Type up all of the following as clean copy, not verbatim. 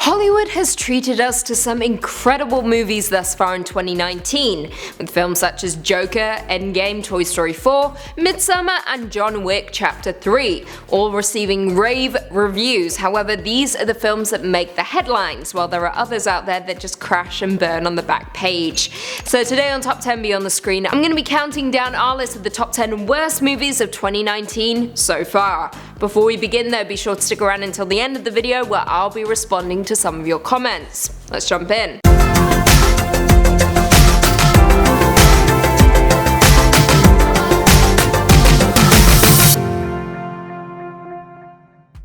Hollywood has treated us to some incredible movies thus far in 2019, with films such as Joker, Endgame, Toy Story 4, Midsommar, and John Wick Chapter 3, all receiving rave reviews. However, these are the films that make the headlines, while there are others out there that just crash and burn on the back page. So today on Top 10 Beyond the Screen, I'm going to be counting down our list of the top 10 worst movies of 2019 so far. Before we begin though, be sure to stick around until the end of the video where I'll be responding to some of your comments. Let's jump in.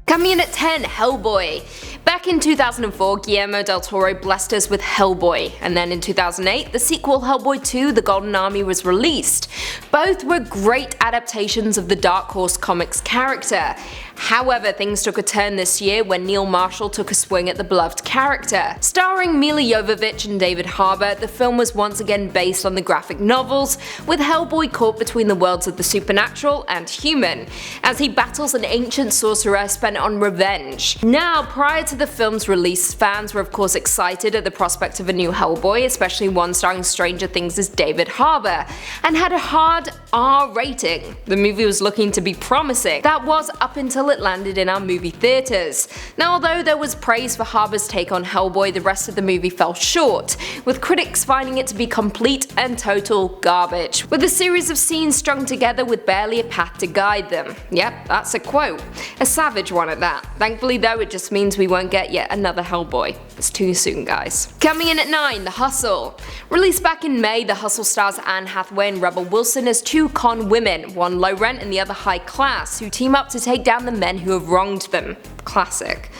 Coming in at 10, Hellboy. Back in 2004, Guillermo del Toro blessed us with Hellboy, and then in 2008, the sequel Hellboy 2: The Golden Army was released. Both were great adaptations of the Dark Horse Comics character. However, things took a turn this year when Neil Marshall took a swing at the beloved character. Starring Milla Jovovich and David Harbour, the film was once again based on the graphic novels, with Hellboy caught between the worlds of the supernatural and human, as he battles an ancient sorcerer bent on revenge. Now, prior to the film's release, fans were of course excited at the prospect of a new Hellboy, especially one starring Stranger Things' David Harbour, and had a hard R rating. The movie was looking to be promising. That was up until it landed in our movie theatres. Now, although there was praise for Harbour's take on Hellboy, the rest of the movie fell short, with critics finding it to be complete and total garbage, with a series of scenes strung together with barely a path to guide them. Yep, that's a quote. A savage one at that. Thankfully though, it just means we won't get yet another Hellboy. It's too soon, guys. Coming in at 9, The Hustle. Released back in May, The Hustle stars Anne Hathaway and Rebel Wilson as two con women, one low rent and the other high class, who team up to take down the men who have wronged them. Classic.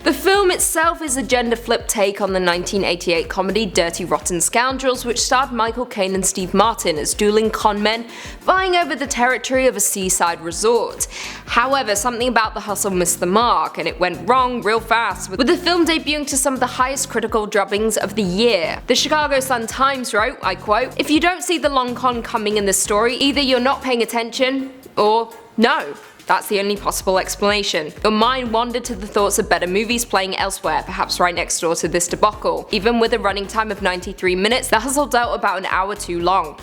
The film itself is a gender-flipped take on the 1988 comedy Dirty Rotten Scoundrels, which starred Michael Caine and Steve Martin as dueling con men vying over the territory of a seaside resort. However, something about The Hustle missed the mark, and it went wrong real fast, with the film debuting to some of the highest critical drubbings of the year. The Chicago Sun-Times wrote, I quote, "If you don't see the long con coming in this story, either you're not paying attention, or no. That's the only possible explanation. Your mind wandered to the thoughts of better movies playing elsewhere, perhaps right next door to this debacle. Even with a running time of 93 minutes, The Hustle dealt about an hour too long."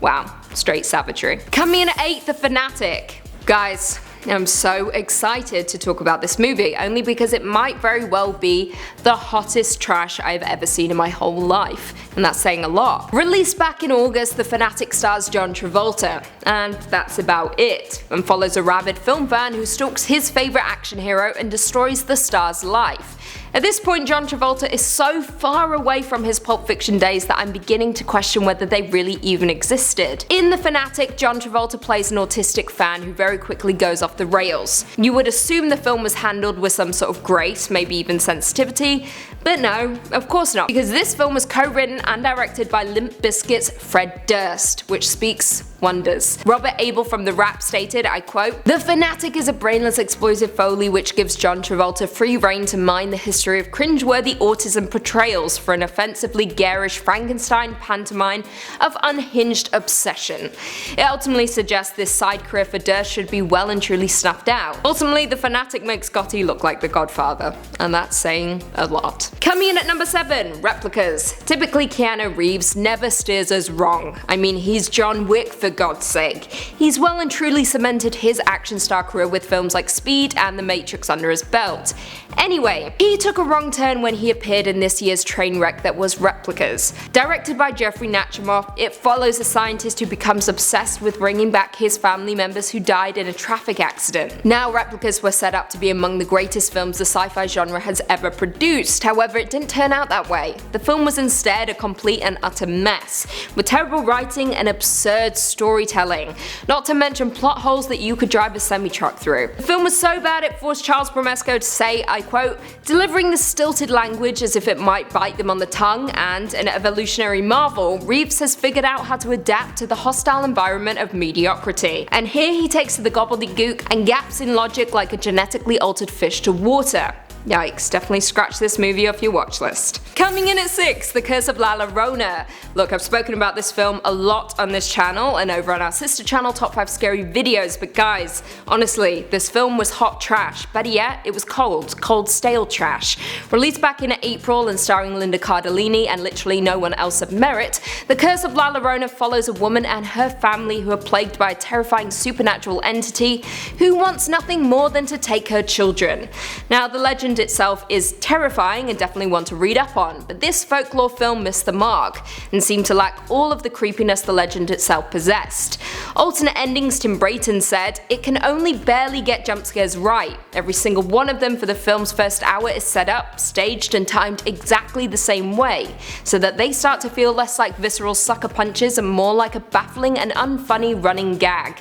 Wow, straight savagery. Coming in at 8, The Fanatic. Guys, I'm so excited to talk about this movie, only because it might very well be the hottest trash I've ever seen in my whole life, and that's saying a lot. Released back in August, The Fanatic stars John Travolta, and that's about it, and follows a rabid film fan who stalks his favourite action hero and destroys the star's life. At this point, John Travolta is so far away from his Pulp Fiction days that I'm beginning to question whether they really even existed. In The Fanatic, John Travolta plays an autistic fan who very quickly goes off the rails. You would assume the film was handled with some sort of grace, maybe even sensitivity, but no, of course not, because this film was co-written and directed by Limp Bizkit's Fred Durst, which speaks wonders. Robert Abel from The Wrap stated, I quote, "The Fanatic is a brainless explosive folly which gives John Travolta free rein to mine the history of cringeworthy autism portrayals for an offensively garish Frankenstein pantomime of unhinged obsession. It ultimately suggests this side career for Durst should be well and truly snuffed out. Ultimately, The Fanatic makes Gotti look like the Godfather, and that's saying a lot." Coming in at number 7, Replicas. Typically, Keanu Reeves never steers us wrong. I mean, he's John Wick for God's sake. He's well and truly cemented his action star career with films like Speed and The Matrix under his belt. Anyway, he took a wrong turn when he appeared in this year's train wreck that was Replicas. Directed by Jeffrey Nachimoff, it follows a scientist who becomes obsessed with bringing back his family members who died in a traffic accident. Now, Replicas were set up to be among the greatest films the sci-fi genre has ever produced. However, it didn't turn out that way. The film was instead a complete and utter mess, with terrible writing and absurd storytelling, not to mention plot holes that you could drive a semi-truck through. The film was so bad it forced Charles Bramesco to say, I quote, "Delivering the stilted language as if it might bite them on the tongue, and, an evolutionary marvel, Reeves has figured out how to adapt to the hostile environment of mediocrity. And here he takes to the gobbledygook and gaps in logic like a genetically altered fish to water." Yikes, definitely scratch this movie off your watch list. Coming in at 6, The Curse of La Llorona. Look, I've spoken about this film a lot on this channel and over on our sister channel Top 5 Scary Videos, but guys, honestly, this film was hot trash. Better yet, it was cold stale trash. Released back in April and starring Linda Cardellini and literally no one else of merit, The Curse of La Llorona follows a woman and her family who are plagued by a terrifying supernatural entity who wants nothing more than to take her children. Now, the legend itself is terrifying and definitely one to read up on, but this folklore film missed the mark and seemed to lack all of the creepiness the legend itself possessed. Alternate endings Tim Brayton said, "It can only barely get jump scares right. Every single one of them for the film's first hour is set up, staged and timed exactly the same way, so that they start to feel less like visceral sucker punches and more like a baffling and unfunny running gag."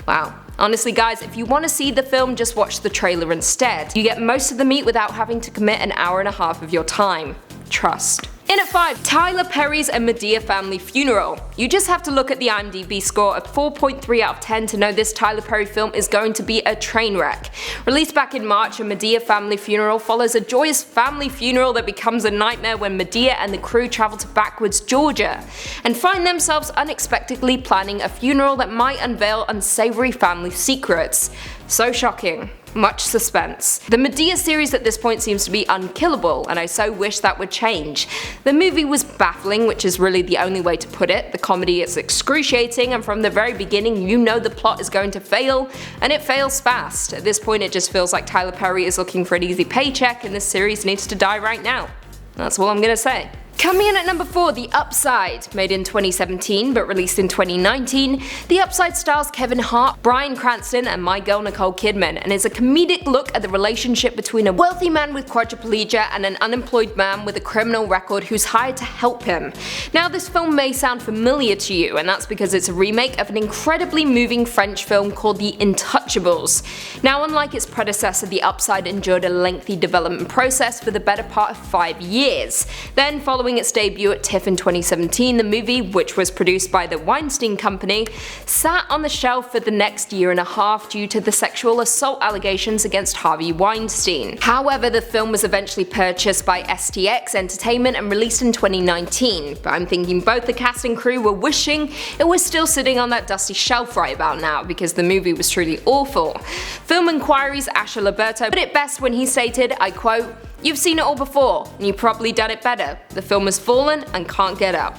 Wow. Honestly guys, if you want to see the film, just watch the trailer instead. You get most of the meat without having to commit an hour and a half of your time. Trust. In at 5, Tyler Perry's A Madea Family Funeral. You just have to look at the IMDb score of 4.3 out of 10 to know this Tyler Perry film is going to be a train wreck. Released back in March, A Madea Family Funeral follows a joyous family funeral that becomes a nightmare when Madea and the crew travel to backwoods Georgia and find themselves unexpectedly planning a funeral that might unveil unsavory family secrets. So shocking. Much suspense. The Madea series at this point seems to be unkillable, and I so wish that would change. The movie was baffling, which is really the only way to put it. The comedy is excruciating, and from the very beginning you know the plot is going to fail, and it fails fast. At this point it just feels like Tyler Perry is looking for an easy paycheck and this series needs to die right now. That's all I'm gonna say. Coming in at number 4, The Upside. Made in 2017 but released in 2019, The Upside stars Kevin Hart, Bryan Cranston and my girl Nicole Kidman, and is a comedic look at the relationship between a wealthy man with quadriplegia and an unemployed man with a criminal record who's hired to help him. Now, this film may sound familiar to you, and that's because it's a remake of an incredibly moving French film called The Intouchables. Now, unlike its predecessor, The Upside endured a lengthy development process for the better part of 5 years. Then, following its debut at TIFF in 2017, the movie, which was produced by the Weinstein Company, sat on the shelf for the next year and a half due to the sexual assault allegations against Harvey Weinstein. However, the film was eventually purchased by STX Entertainment and released in 2019, but I'm thinking both the cast and crew were wishing it was still sitting on that dusty shelf right about now because the movie was truly awful. Film Inquiry's Asher Liberto put it best when he stated, I quote, "You've seen it all before, and you've probably done it better. The film has fallen and can't get up."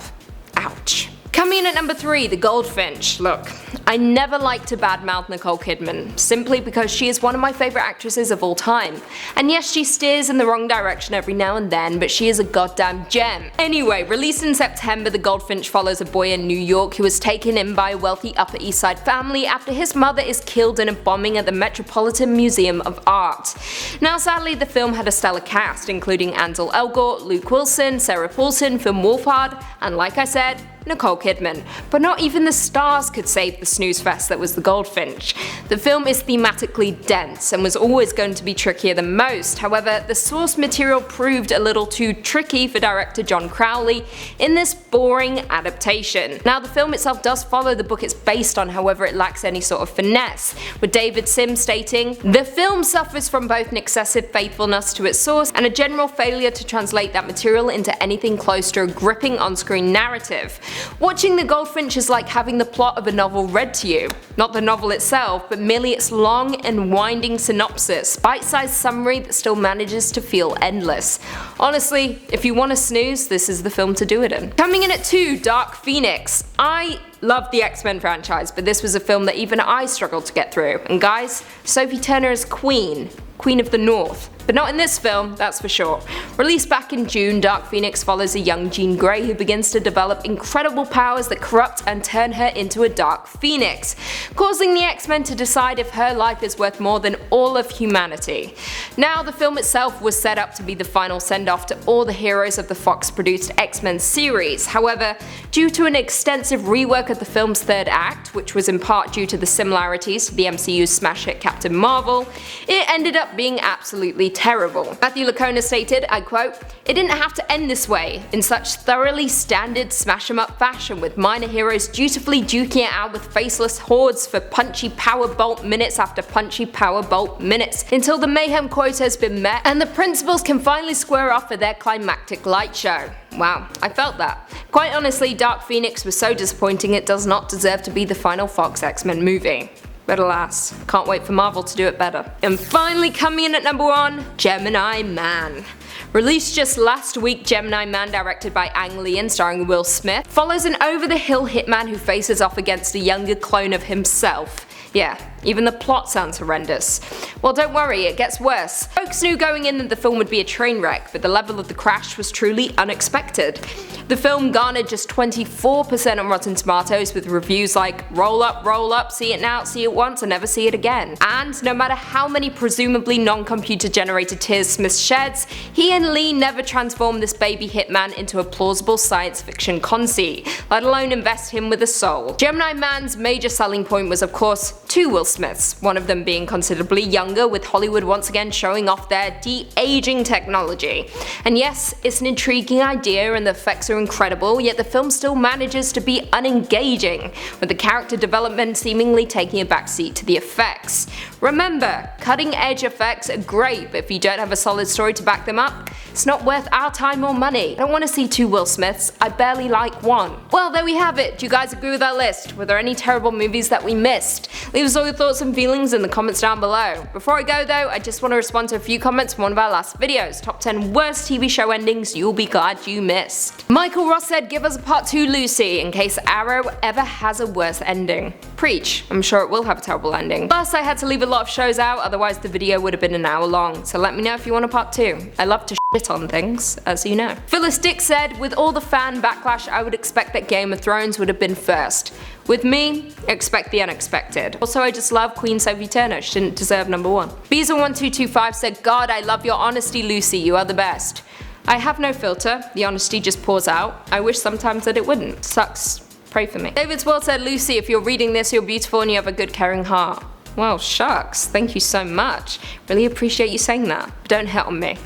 Ouch. Coming in at number 3, The Goldfinch. Look, I never like to badmouth Nicole Kidman, simply because she is one of my favourite actresses of all time. And yes, she steers in the wrong direction every now and then, but she is a goddamn gem. Anyway, released in September, The Goldfinch follows a boy in New York who is taken in by a wealthy Upper East Side family after his mother is killed in a bombing at the Metropolitan Museum of Art. Now, sadly, the film had a stellar cast, including Ansel Elgort, Luke Wilson, Sarah Paulson, Finn Wolfhard, and like I said, Nicole Kidman. But not even the stars could save the snooze fest that was The Goldfinch. The film is thematically dense and was always going to be trickier than most. However, the source material proved a little too tricky for director John Crowley in this boring adaptation. Now, the film itself does follow the book it's based on, however it lacks any sort of finesse, with David Sims stating, "The film suffers from both an excessive faithfulness to its source and a general failure to translate that material into anything close to a gripping on-screen narrative. Watching The Goldfinch is like having the plot of a novel read to you. Not the novel itself, but merely its long and winding synopsis, bite-sized summary that still manages to feel endless. Honestly, if you want to snooze, this is the film to do it in." Coming in at 2, Dark Phoenix. I love the X-Men franchise, but this was a film that even I struggled to get through. And guys, Sophie Turner is Queen of the North. But not in this film, that's for sure. Released back in June, Dark Phoenix follows a young Jean Grey who begins to develop incredible powers that corrupt and turn her into a Dark Phoenix, causing the X-Men to decide if her life is worth more than all of humanity. Now, the film itself was set up to be the final send-off to all the heroes of the Fox-produced X-Men series. However, due to an extensive rework of the film's third act, which was in part due to the similarities to the MCU's smash hit Captain Marvel, it ended up being absolutely terrible. Matthew Lacona stated, I quote, "It didn't have to end this way, in such thoroughly standard smash-em-up fashion, with minor heroes dutifully duking it out with faceless hordes for punchy power bolt minutes after punchy power bolt minutes, until the mayhem quota has been met and the principals can finally square off for their climactic light show." Wow, I felt that. Quite honestly, Dark Phoenix was so disappointing it does not deserve to be the final Fox X-Men movie. But alas, can't wait for Marvel to do it better. And finally coming in at number 1, Gemini Man. Released just last week, Gemini Man, directed by Ang Lee and starring Will Smith, follows an over-the-hill hitman who faces off against a younger clone of himself. Yeah, even the plot sounds horrendous. Well, don't worry, it gets worse. Folks knew going in that the film would be a train wreck, but the level of the crash was truly unexpected. The film garnered just 24% on Rotten Tomatoes, with reviews like, roll up, see it now, see it once, and never see it again. And no matter how many presumably non-computer generated tears Smith sheds, he and Lee never transformed this baby hitman into a plausible science fiction conceit, let alone invest him with a soul. Gemini Man's major selling point was of course 2 Will Smiths, one of them being considerably younger, with Hollywood once again showing off their de-aging technology. And yes, it's an intriguing idea and the effects are incredible, yet the film still manages to be unengaging, with the character development seemingly taking a backseat to the effects. Remember, cutting edge effects are great, but if you don't have a solid story to back them up, it's not worth our time or money. I don't want to see 2 Will Smiths, I barely like one. Well, there we have it. Do you guys agree with our list? Were there any terrible movies that we missed? Leave us all your thoughts and feelings in the comments down below. Before I go though, I just want to respond to a few comments from one of our last videos, top 10 worst TV show endings you'll be glad you missed. Michael Ross said, give us a part 2 Lucy, in case Arrow ever has a worse ending. Preach, I'm sure it will have a terrible ending. Plus I had to leave a lot of shows out, otherwise the video would have been an hour long, so let me know if you want a part 2. I love to shit on things, as you know. Phyllis Dick said, with all the fan backlash I would expect that Game of Thrones would have been first. With me, expect the unexpected. Also, I just love Queen Sophie Turner, she didn't deserve number 1. Beezer1225 said, God, I love your honesty, Lucy, you are the best. I have no filter, the honesty just pours out. I wish sometimes that it wouldn't. Sucks. Pray for me. David Swell said, Lucy, if you're reading this, you're beautiful and you have a good caring heart. Well, shucks, thank you so much. Really appreciate you saying that. But don't hit on me.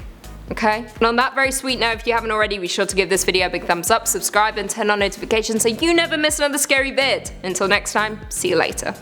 Okay? And on that very sweet note, if you haven't already, be sure to give this video a big thumbs up, subscribe, and turn on notifications so you never miss another scary vid. Until next time, see you later.